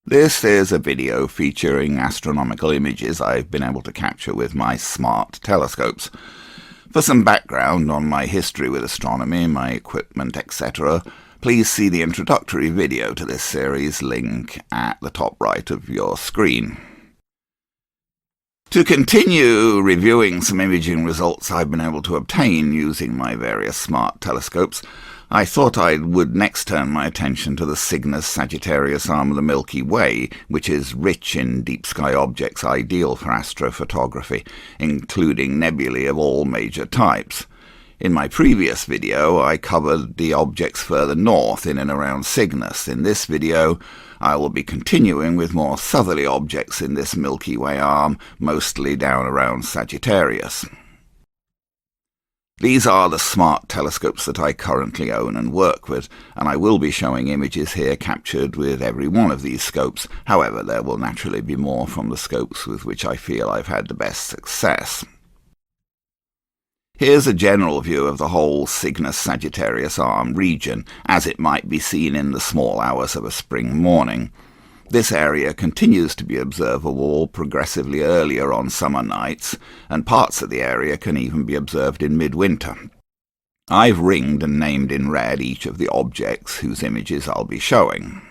This is a video featuring astronomical images I've been able to capture with my smart telescopes. For some background on my history with astronomy, my equipment, etc., please see the introductory video to this series, link at the top right of your screen. To continue reviewing some imaging results I've been able to obtain using my various smart telescopes, I thought I would next turn my attention to the Cygnus Sagittarius arm of the Milky Way, which is rich in deep sky objects ideal for astrophotography, including nebulae of all major types. In my previous video, I covered the objects further north in and around Cygnus. In this video, I will be continuing with more southerly objects in this Milky Way arm, mostly down around Sagittarius. These are the smart telescopes that I currently own and work with, and I will be showing images here captured with every one of these scopes. However, there will naturally be more from the scopes with which I feel I've had the best success. Here's a general view of the whole Cygnus Sagittarius arm region, as it might be seen in the small hours of a spring morning. This area continues to be observable progressively earlier on summer nights, and parts of the area can even be observed in midwinter. I've ringed and named in red each of the objects whose images I'll be showing.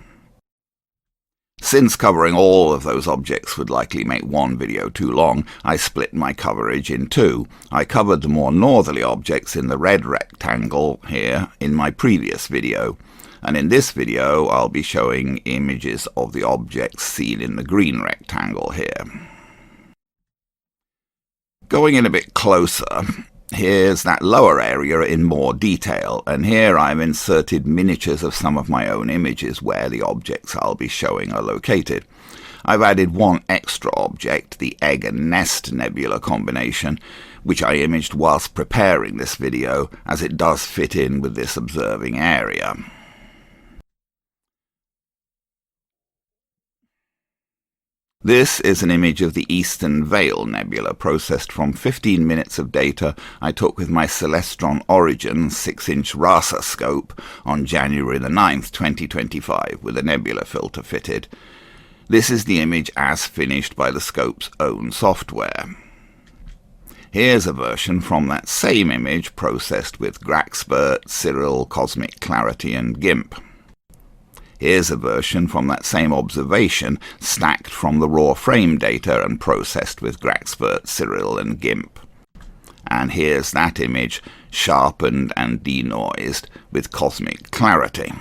Since covering all of those objects would likely make one video too long, I split my coverage in two. I covered the more northerly objects in the red rectangle here in my previous video, and in this video I'll be showing images of the objects seen in the green rectangle here. Going in a bit closer, here's that lower area in more detail, and here I've inserted miniatures of some of my own images where the objects I'll be showing are located. I've added one extra object, the Egg and Nest Nebula combination, which I imaged whilst preparing this video, as it does fit in with this observing area. This is an image of the Eastern Veil Nebula processed from 15 minutes of data I took with my Celestron Origin 6-inch RASA scope on January the 9th, 2025, with a nebula filter fitted. This is the image as finished by the scope's own software. Here's a version from that same image processed with Graxpert, Cyril, Cosmic Clarity and GIMP. Here's a version from that same observation, stacked from the raw frame data and processed with Graxpert, Cyril and GIMP. And here's that image, sharpened and denoised with Cosmic Clarity.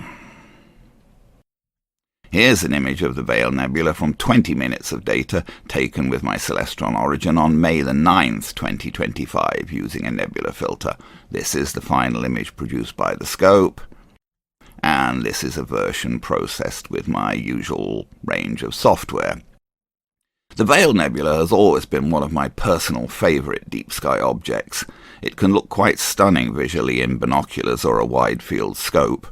Here's an image of the Veil Nebula from 20 minutes of data taken with my Celestron Origin on May the 9th, 2025, using a nebula filter. This is the final image produced by the scope, and this is a version processed with my usual range of software. The Veil Nebula has always been one of my personal favourite deep sky objects. It can look quite stunning visually in binoculars or a wide field scope.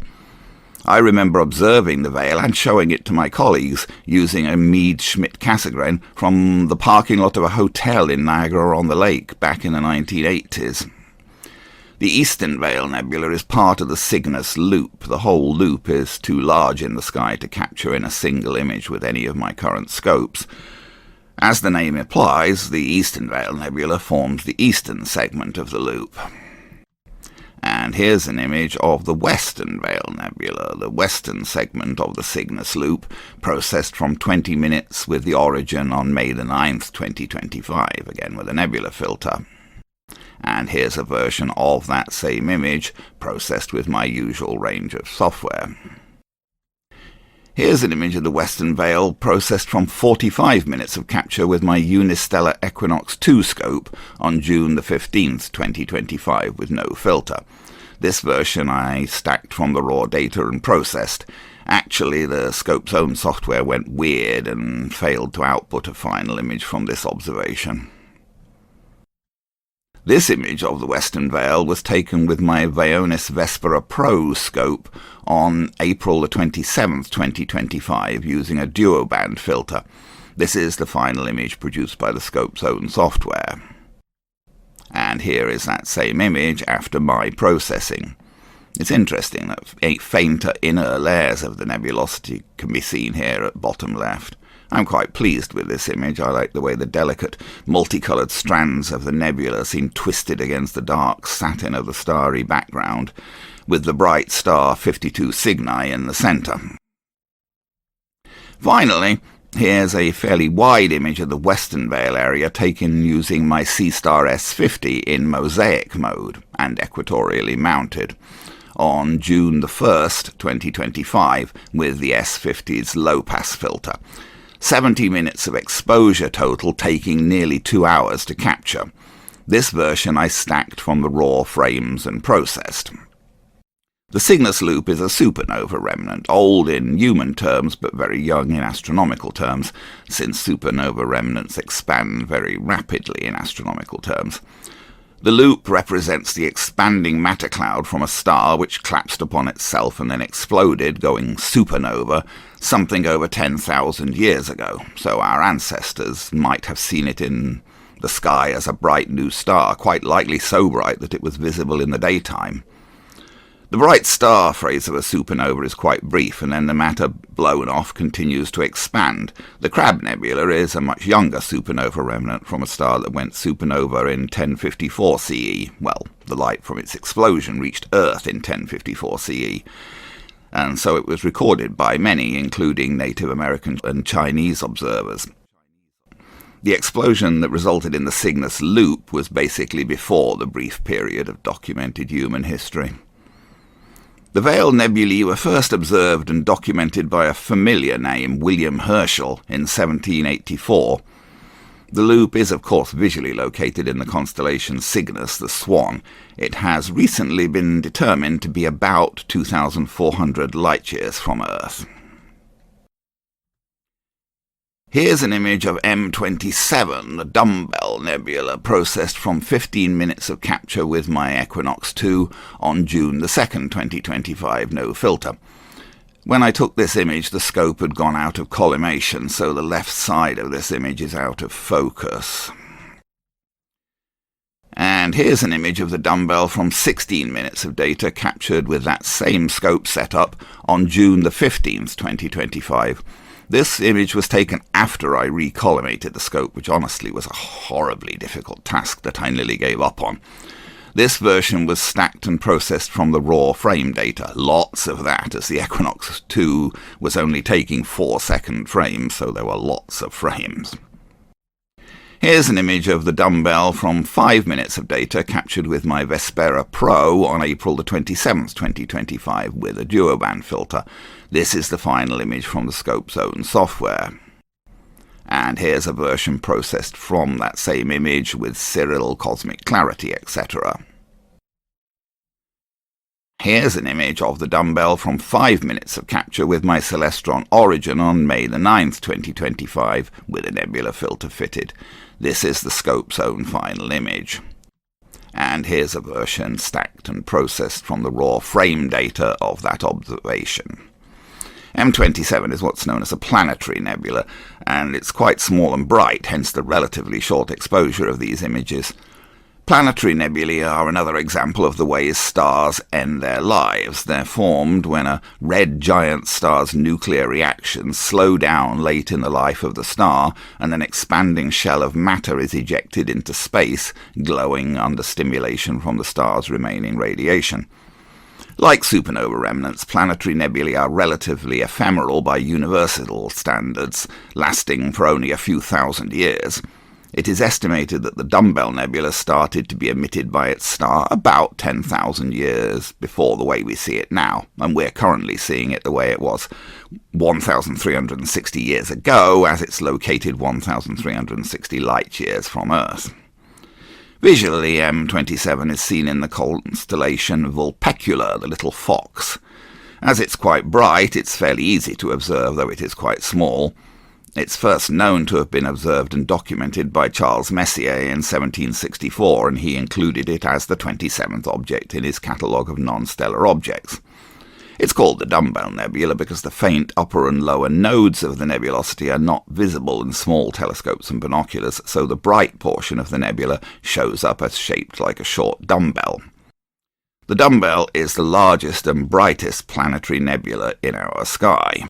I remember observing the Veil and showing it to my colleagues using a Meade Schmidt Cassegrain from the parking lot of a hotel in Niagara-on-the-Lake back in the 1980s. The Eastern Veil Nebula is part of the Cygnus loop. The whole loop is too large in the sky to capture in a single image with any of my current scopes. As the name implies, the Eastern Veil Nebula forms the eastern segment of the loop. And here's an image of the Western Veil Nebula, the western segment of the Cygnus loop, processed from 20 minutes with the Origin on May the 9th, 2025, again with a nebula filter. And here's a version of that same image, processed with my usual range of software. Here's an image of the Western Veil, processed from 45 minutes of capture with my Unistellar Equinox 2 scope on June the 15th, 2025, with no filter. This version I stacked from the raw data and processed. Actually, the scope's own software went weird and failed to output a final image from this observation. This image of the Western Veil was taken with my Vaonis Vespera Pro scope on April the 27th, 2025, using a duoband filter. This is the final image produced by the scope's own software. And here is that same image after my processing. It's interesting that fainter inner layers of the nebulosity can be seen here at bottom left. I'm quite pleased with this image. I like the way the delicate, multicoloured strands of the nebula seem twisted against the dark satin of the starry background, with the bright star 52 Cygni in the centre. Finally, here's a fairly wide image of the Western Veil area taken using my C-Star S50 in mosaic mode and equatorially mounted on June the 1st, 2025, with the S50's low-pass filter. 70 minutes of exposure total, taking nearly 2 hours to capture. This version I stacked from the raw frames and processed. The Cygnus loop is a supernova remnant, old in human terms but very young in astronomical terms, since supernova remnants expand very rapidly in astronomical terms. The loop represents the expanding matter cloud from a star which collapsed upon itself and then exploded, going supernova, something over 10,000 years ago, so our ancestors might have seen it in the sky as a bright new star, quite likely so bright that it was visible in the daytime. The bright star phase of a supernova is quite brief, and then the matter blown off continues to expand. The Crab Nebula is a much younger supernova remnant from a star that went supernova in 1054 CE. Well, the light from its explosion reached Earth in 1054 CE, and so it was recorded by many, including Native American and Chinese observers. The explosion that resulted in the Cygnus loop was basically before the brief period of documented human history. The Veil nebulae were first observed and documented by a familiar name, William Herschel, in 1784. The loop is, of course, visually located in the constellation Cygnus, the Swan. It has recently been determined to be about 2,400 light-years from Earth. Here's an image of M27, the Dumbbell Nebula, processed from 15 minutes of capture with my Equinox 2 on June the 2nd, 2025, no filter. When I took this image, the scope had gone out of collimation, so the left side of this image is out of focus. And here's an image of the dumbbell from 16 minutes of data captured with that same scope setup on June the 15th, 2025. This image was taken after I recollimated the scope, which honestly was a horribly difficult task that I nearly gave up on. This version was stacked and processed from the raw frame data, lots of that, as the Equinox 2 was only taking 4-second frames, so there were lots of frames. Here's an image of the dumbbell from 5 minutes of data captured with my Vespera Pro on April the 27th, 2025, with a duoband filter. This is the final image from the scope's own software. And here's a version processed from that same image with Cyril, Cosmic Clarity, etc. Here's an image of the dumbbell from 5 minutes of capture with my Celestron Origin on May the 9th, 2025, with a nebula filter fitted. This is the scope's own final image. And here's a version stacked and processed from the raw frame data of that observation. M27 is what's known as a planetary nebula, and it's quite small and bright, hence the relatively short exposure of these images. Planetary nebulae are another example of the ways stars end their lives. They're formed when a red giant star's nuclear reactions slow down late in the life of the star, and an expanding shell of matter is ejected into space, glowing under stimulation from the star's remaining radiation. Like supernova remnants, planetary nebulae are relatively ephemeral by universal standards, lasting for only a few thousand years. It is estimated that the Dumbbell Nebula started to be emitted by its star about 10,000 years before the way we see it now, and we're currently seeing it the way it was 1,360 years ago, as it's located 1,360 light-years from Earth. Visually, M27 is seen in the constellation Vulpecula, the little fox. As it's quite bright, it's fairly easy to observe, though it is quite small. It's first known to have been observed and documented by Charles Messier in 1764, and he included it as the 27th object in his catalogue of non-stellar objects. It's called the Dumbbell Nebula because the faint upper and lower nodes of the nebulosity are not visible in small telescopes and binoculars, so the bright portion of the nebula shows up as shaped like a short dumbbell. The Dumbbell is the largest and brightest planetary nebula in our sky.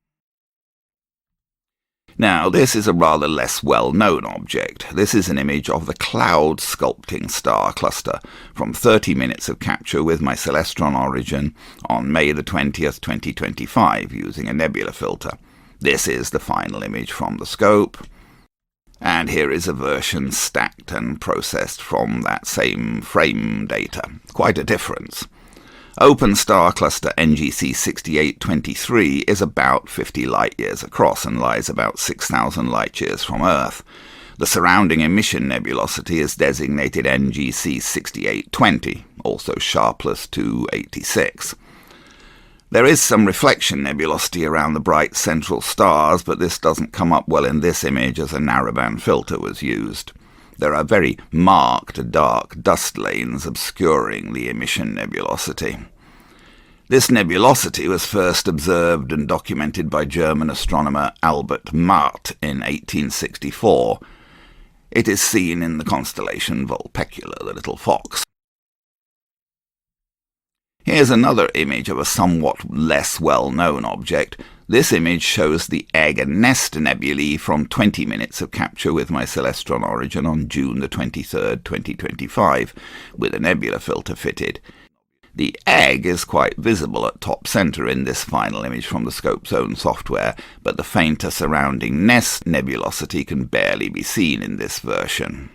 Now, this is a rather less well-known object. This is an image of the Cloud Sculpting Star Cluster from 30 minutes of capture with my Celestron Origin on May the 20th, 2025, using a nebula filter. This is the final image from the scope. And here is a version stacked and processed from that same frame data. Quite a difference. Open star cluster NGC 6823 is about 50 light-years across and lies about 6,000 light-years from Earth. The surrounding emission nebulosity is designated NGC 6820, also sharpless 286. There is some reflection nebulosity around the bright central stars, but this doesn't come up well in this image as a narrowband filter was used. There are very marked dark dust lanes obscuring the emission nebulosity. This nebulosity was first observed and documented by German astronomer Albert Mart in 1864. It is seen in the constellation Vulpecula, the little fox. Here's another image of a somewhat less well-known object. This image shows the Egg and Nest nebulae from 20 minutes of capture with my Celestron Origin on June the 23rd, 2025, with a nebula filter fitted. The egg is quite visible at top centre in this final image from the scope's own software, but the fainter surrounding nest nebulosity can barely be seen in this version.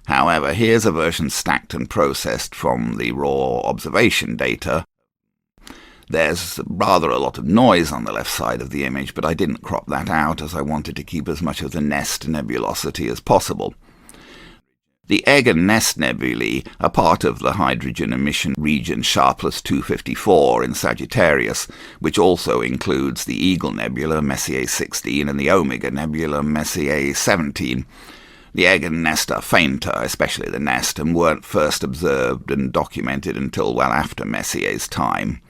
However, here's a version stacked and processed from the raw observation data. There's rather a lot of noise on the left side of the image, but I didn't crop that out as I wanted to keep as much of the nest nebulosity as possible. The Egg and Nest nebulae are part of the hydrogen emission region sharpless 254 in Sagittarius, which also includes the Eagle Nebula Messier 16 and the Omega Nebula Messier 17. The Egg and Nest are fainter, especially the Nest, and weren't first observed and documented until well after Messier's time.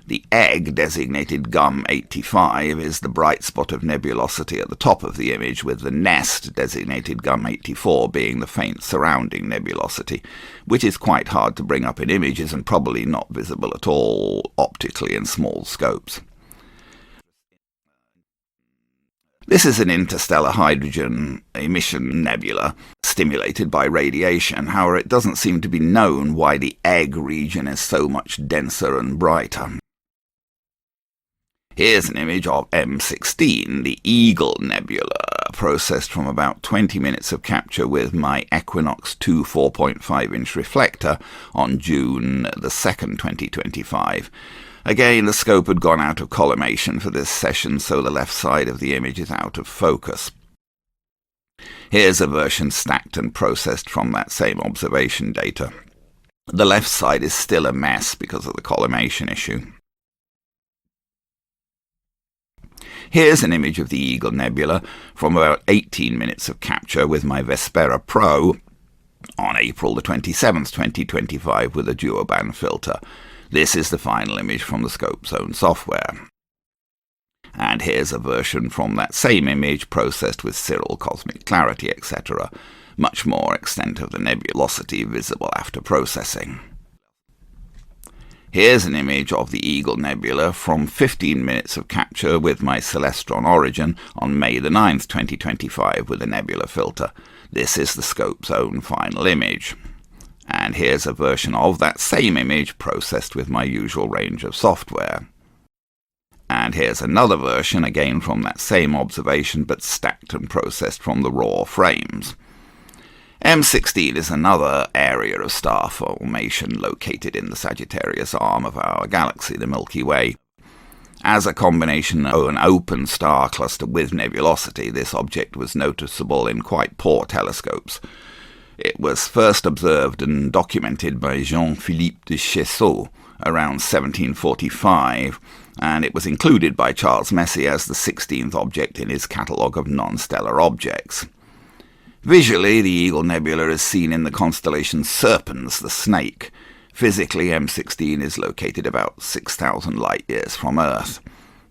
The Egg, designated GUM 85, is the bright spot of nebulosity at the top of the image, with the Nest, designated GUM 84, being the faint surrounding nebulosity, which is quite hard to bring up in images and probably not visible at all optically in small scopes. This is an interstellar hydrogen emission nebula stimulated by radiation. However, it doesn't seem to be known why the Egg region is so much denser and brighter. Here's an image of M16, the Eagle Nebula, processed from about 20 minutes of capture with my Equinox 2 4.5-inch reflector on June the 2nd, 2025. Again, the scope had gone out of collimation for this session, so the left side of the image is out of focus. Here's a version stacked and processed from that same observation data. The left side is still a mess because of the collimation issue. Here's an image of the Eagle Nebula from about 18 minutes of capture with my Vespera Pro on April the 27th, 2025 with a duoband filter. This is the final image from the scope's own software. And here's a version from that same image processed with Cirrel, cosmic clarity, etc. Much more extent of the nebulosity visible after processing. Here's an image of the Eagle Nebula from 15 minutes of capture with my Celestron Origin on May the 9th, 2025 with a nebula filter. This is the scope's own final image. And here's a version of that same image processed with my usual range of software. And here's another version, again from that same observation, but stacked and processed from the raw frames. M16 is another area of star formation located in the Sagittarius arm of our galaxy, the Milky Way. As a combination of an open star cluster with nebulosity, this object was noticeable in quite poor telescopes. It was first observed and documented by Jean-Philippe de Chesseau around 1745, and it was included by Charles Messier as the 16th object in his catalogue of non-stellar objects. Visually, the Eagle Nebula is seen in the constellation Serpens, the snake. Physically, M16 is located about 6,000 light-years from Earth.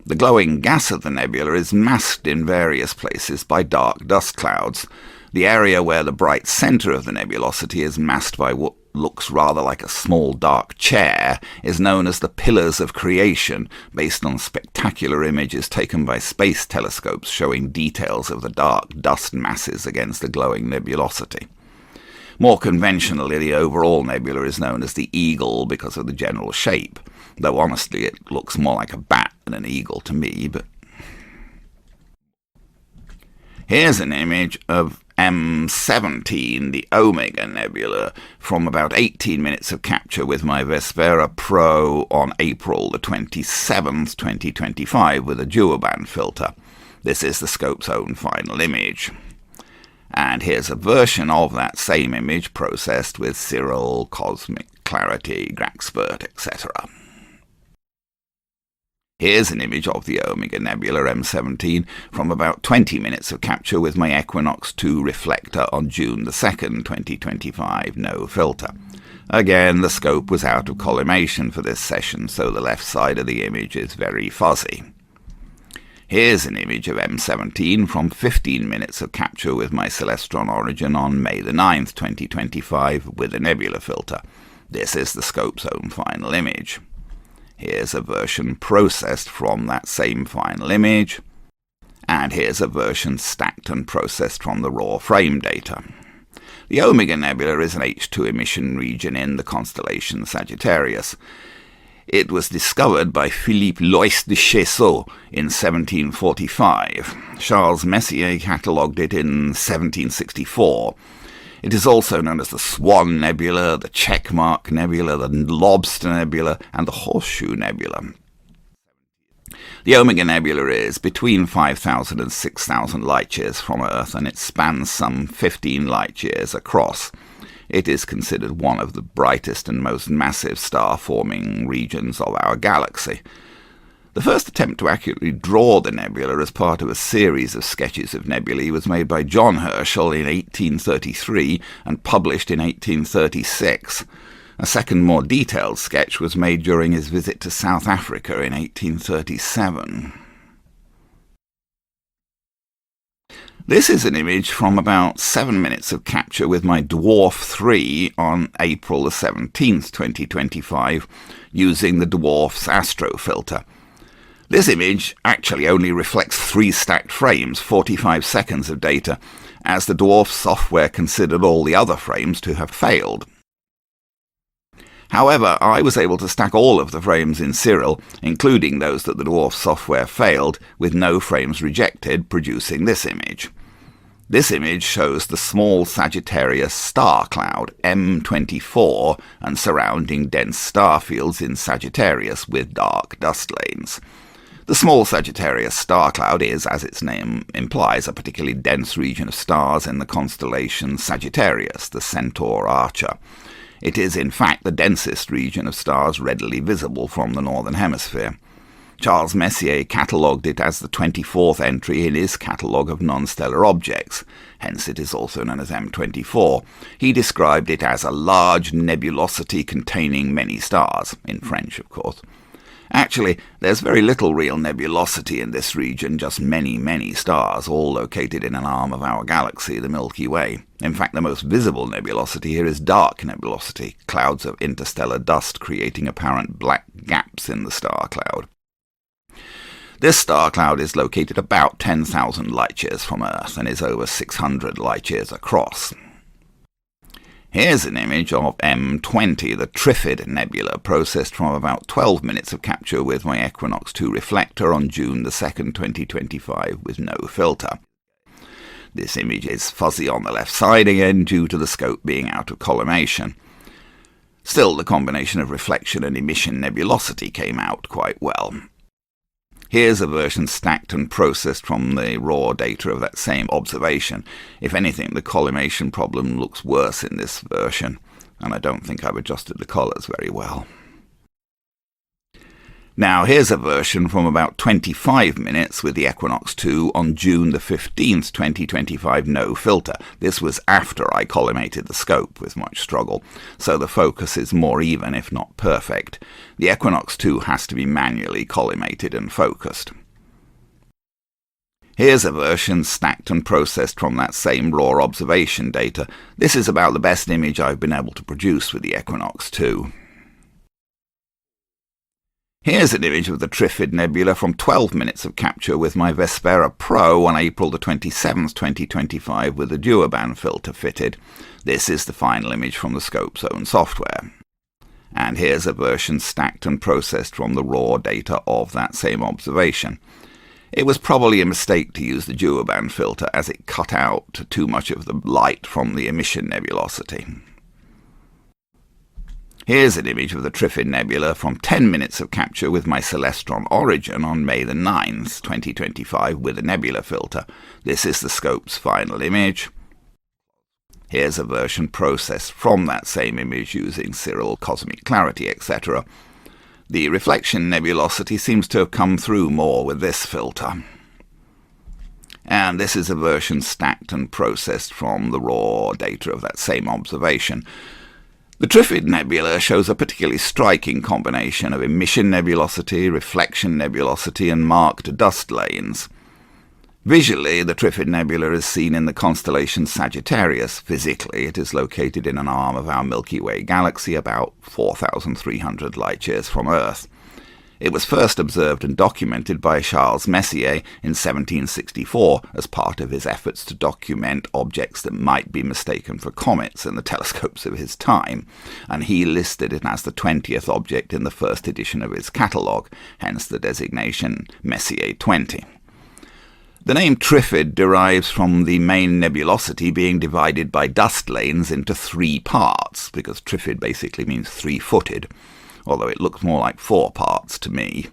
The glowing gas of the nebula is masked in various places by dark dust clouds. The area where the bright centre of the nebulosity is masked by looks rather like a small dark chair is known as the Pillars of Creation, based on spectacular images taken by space telescopes showing details of the dark dust masses against the glowing nebulosity. More conventionally, the overall nebula is known as the Eagle because of the general shape, though honestly it looks more like a bat than an eagle to me. But here's an image of M17, the Omega Nebula, from about 18 minutes of capture with my Vespera Pro on April the 27th, 2025, with a duoband filter. This is the scope's own final image. And here's a version of that same image processed with Cyril, Cosmic Clarity, Graxpert, etc. Here's an image of the Omega Nebula M17 from about 20 minutes of capture with my Equinox 2 reflector on June the 2nd, 2025, no filter. Again, the scope was out of collimation for this session, so the left side of the image is very fuzzy. Here's an image of M17 from 15 minutes of capture with my Celestron Origin on May the 9th, 2025, with a nebula filter. This is the scope's own final image. Here's a version processed from that same final image, and here's a version stacked and processed from the raw frame data. The Omega Nebula is an H2 emission region in the constellation Sagittarius. It was discovered by Philippe Lois de Cheseaux in 1745. Charles Messier catalogued it in 1764. It is also known as the Swan Nebula, the Checkmark Nebula, the Lobster Nebula, and the Horseshoe Nebula. The Omega Nebula is between 5,000 and 6,000 light-years from Earth, and it spans some 15 light-years across. It is considered one of the brightest and most massive star-forming regions of our galaxy. The first attempt to accurately draw the nebula as part of a series of sketches of nebulae was made by John Herschel in 1833 and published in 1836. A second, more detailed sketch was made during his visit to South Africa in 1837. This is an image from about 7 minutes of capture with my Dwarf 3 on April the 17th, 2025, using the Dwarf's Astro filter. This image actually only reflects 3 stacked frames, 45 seconds of data, as the Dwarf software considered all the other frames to have failed. However, I was able to stack all of the frames in Cyril, including those that the Dwarf software failed, with no frames rejected, producing this image. This image shows the small Sagittarius star cloud, M24, and surrounding dense star fields in Sagittarius with dark dust lanes. The small Sagittarius star cloud is, as its name implies, a particularly dense region of stars in the constellation Sagittarius, the Centaur Archer. It is, in fact, the densest region of stars readily visible from the northern hemisphere. Charles Messier catalogued it as the 24th entry in his catalogue of non-stellar objects, hence it is also known as M24. He described it as a large nebulosity containing many stars, in French, of course. Actually, there's very little real nebulosity in this region, just many, many stars, all located in an arm of our galaxy, the Milky Way. In fact, the most visible nebulosity here is dark nebulosity, clouds of interstellar dust creating apparent black gaps in the star cloud. This star cloud is located about 10,000 light-years from Earth and is over 600 light-years across. Here's an image of M20, the Trifid Nebula, processed from about 12 minutes of capture with my Equinox 2 reflector on June the 2nd, 2025, with no filter. This image is fuzzy on the left side again due to the scope being out of collimation. Still, the combination of reflection and emission nebulosity came out quite well. Here's a version stacked and processed from the raw data of that same observation. If anything, the collimation problem looks worse in this version, and I don't think I've adjusted the colours very well. Now, here's a version from about 25 minutes with the Equinox 2 on June the 15th, 2025, no filter. This was after I collimated the scope with much struggle, so the focus is more even, if not perfect. The Equinox 2 has to be manually collimated and focused. Here's a version stacked and processed from that same raw observation data. This is about the best image I've been able to produce with the Equinox 2. Here's an image of the Trifid Nebula from 12 minutes of capture with my Vespera Pro on April the 27th, 2025 with a duoband filter fitted. This is the final image from the scope's own software. And here's a version stacked and processed from the raw data of that same observation. It was probably a mistake to use the duoband filter as it cut out too much of the light from the emission nebulosity. Here's an image of the Trifid Nebula from 10 minutes of capture with my Celestron Origin on May the 9th, 2025 with a nebula filter. This is the scope's final image. Here's a version processed from that same image using Cirrus, cosmic clarity, etc. The reflection nebulosity seems to have come through more with this filter. And this is a version stacked and processed from the raw data of that same observation. The Trifid Nebula shows a particularly striking combination of emission nebulosity, reflection nebulosity, and marked dust lanes. Visually, the Trifid Nebula is seen in the constellation Sagittarius. Physically, it is located in an arm of our Milky Way galaxy about 4,300 light-years from Earth. It was first observed and documented by Charles Messier in 1764 as part of his efforts to document objects that might be mistaken for comets in the telescopes of his time, and he listed it as the 20th object in the first edition of his catalogue, hence the designation Messier 20. The name Trifid derives from the main nebulosity being divided by dust lanes into 3 parts, because Trifid basically means 3-footed. Although it looks more like 4 parts to me.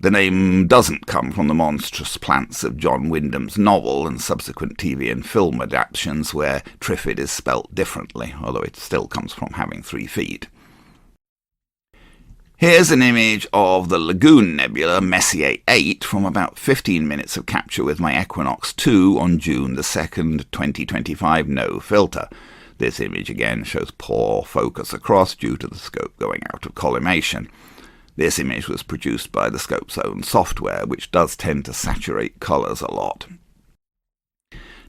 The name doesn't come from the monstrous plants of John Wyndham's novel and subsequent TV and film adaptations where Trifid is spelt differently, although it still comes from having 3 feet. Here's an image of the Lagoon Nebula Messier 8 from about 15 minutes of capture with my Equinox 2 on June the 2nd, 2025, no filter. This image again shows poor focus across due to the scope going out of collimation. This image was produced by the scope's own software, which does tend to saturate colours a lot.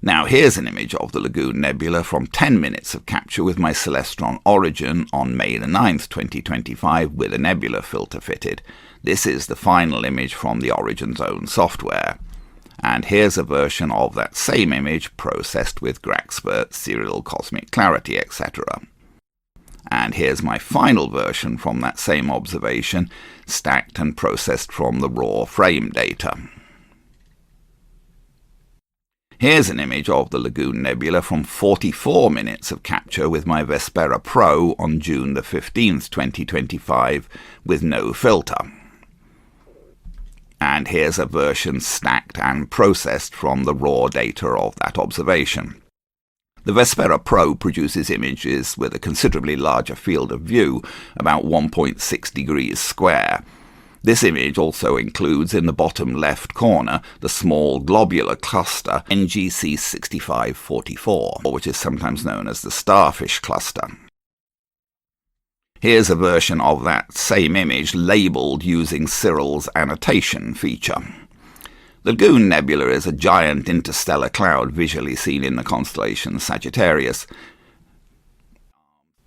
Now here's an image of the Lagoon Nebula from 10 minutes of capture with my Celestron Origin on May the 9th, 2025 with a nebula filter fitted. This is the final image from the Origin's own software. And here's a version of that same image processed with Graxpert, Serial Cosmic Clarity, etc. And here's my final version from that same observation, stacked and processed from the raw frame data. Here's an image of the Lagoon Nebula from 44 minutes of capture with my Vespera Pro on June the 15th, 2025, with no filter. And here's a version stacked and processed from the raw data of that observation. The Vespera Pro produces images with a considerably larger field of view, about 1.6 degrees square. This image also includes in the bottom left corner the small globular cluster NGC 6544, which is sometimes known as the starfish cluster. Here's a version of that same image labelled using Cyril's annotation feature. The Lagoon Nebula is a giant interstellar cloud visually seen in the constellation Sagittarius.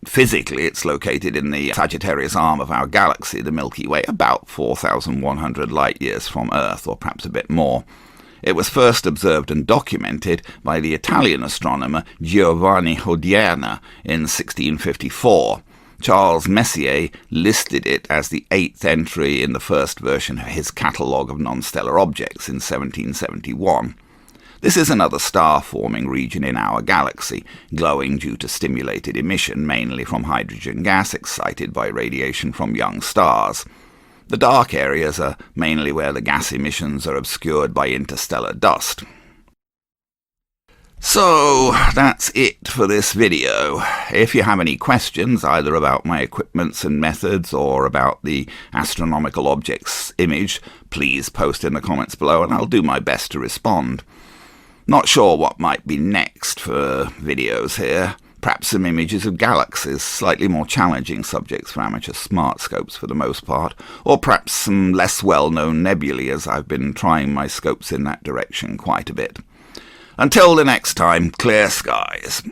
Physically, it's located in the Sagittarius arm of our galaxy, the Milky Way, about 4,100 light-years from Earth, or perhaps a bit more. It was first observed and documented by the Italian astronomer Giovanni Hodierna in 1654. Charles Messier listed it as the 8th entry in the first version of his catalogue of non-stellar objects in 1771. This is another star-forming region in our galaxy, glowing due to stimulated emission mainly from hydrogen gas excited by radiation from young stars. The dark areas are mainly where the gas emissions are obscured by interstellar dust. So, that's it for this video. If you have any questions, either about my equipments and methods or about the astronomical objects image, please post in the comments below and I'll do my best to respond. Not sure what might be next for videos here. perhaps some images of galaxies, slightly more challenging subjects for amateur smart scopes for the most part, or perhaps some less well-known nebulae, as I've been trying my scopes in that direction quite a bit. Until the next time, clear skies.